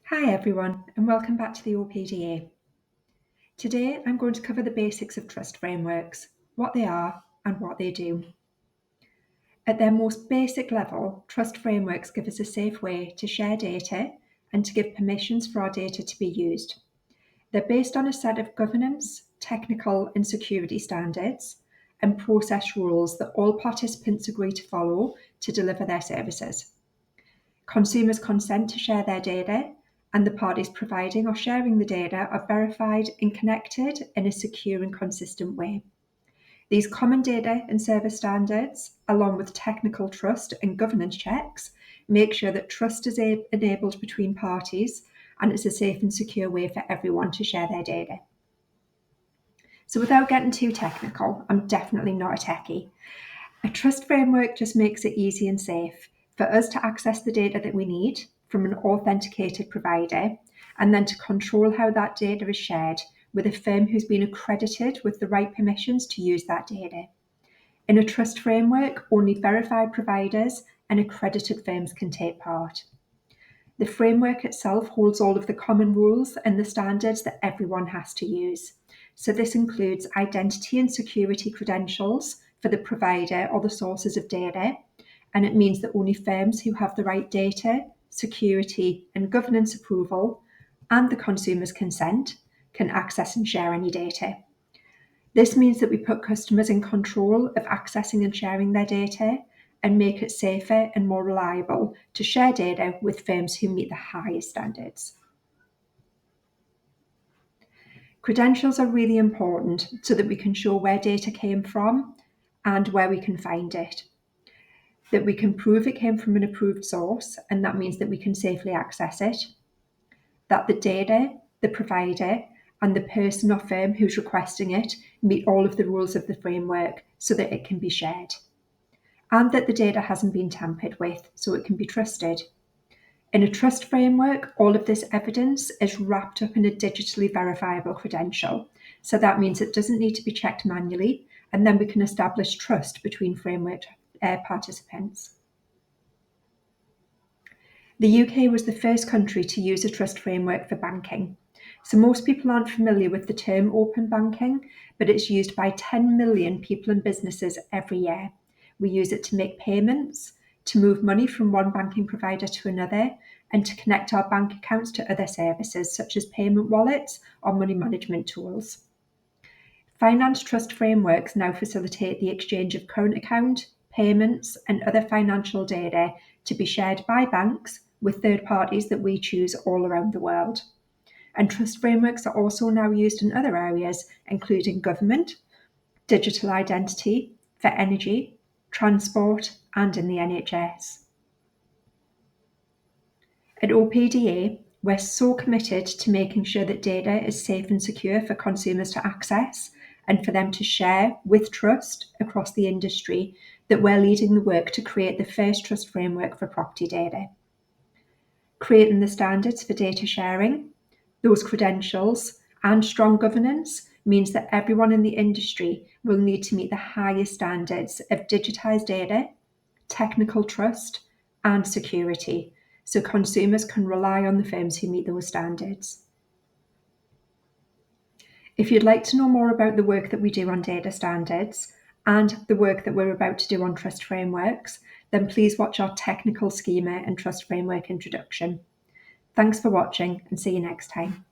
Hi everyone, and welcome back to the OPDA. Today I'm going to cover the basics of trust frameworks, what they are and what they do. At their most basic level, trust frameworks give us a safe way to share data and to give permissions for our data to be used. They're based on a set of governance, technical and security standards and process rules that all participants agree to follow to deliver their services. Consumers consent to share their data, and the parties providing or sharing the data are verified and connected in a secure and consistent way. These common data and service standards, along with technical trust and governance checks, make sure that trust is enabled between parties and it's a safe and secure way for everyone to share their data. So without getting too technical, I'm definitely not a techie. A trust framework just makes it easy and safe for us to access the data that we need from an authenticated provider, and then to control how that data is shared with a firm who's been accredited with the right permissions to use that data. In a trust framework, only verified providers and accredited firms can take part. The framework itself holds all of the common rules and the standards that everyone has to use. So this includes identity and security credentials for the provider or the sources of data, and it means that only firms who have the right data, security and governance approval and the consumer's consent can access and share any data. This means that we put customers in control of accessing and sharing their data and make it safer and more reliable to share data with firms who meet the highest standards. Credentials are really important so that we can show where data came from and where we can find it. That we can prove it came from an approved source, and that means that we can safely access it. That the data, the provider, and the person or firm who's requesting it meet all of the rules of the framework so that it can be shared. And that the data hasn't been tampered with, so it can be trusted. In a trust framework, all of this evidence is wrapped up in a digitally verifiable credential. So that means it doesn't need to be checked manually, and then we can establish trust between framework participants. The UK was the first country to use a trust framework for banking. So most people aren't familiar with the term open banking, but it's used by 10 million people and businesses every year. We use it to make payments, to move money from one banking provider to another, and to connect our bank accounts to other services such as payment wallets or money management tools. Finance trust frameworks now facilitate the exchange of current account, payments, and other financial data to be shared by banks with third parties that we choose all around the world. And trust frameworks are also now used in other areas, including government, digital identity, for energy, transport, and in the NHS. At OPDA, we're so committed to making sure that data is safe and secure for consumers to access and for them to share with trust across the industry that we're leading the work to create the first trust framework for property data. Creating the standards for data sharing, those credentials, and strong governance means that everyone in the industry will need to meet the highest standards of digitised data, technical trust, and security, so consumers can rely on the firms who meet those standards. If you'd like to know more about the work that we do on data standards and the work that we're about to do on trust frameworks, then please watch our technical schema and trust framework introduction. Thanks for watching, and see you next time.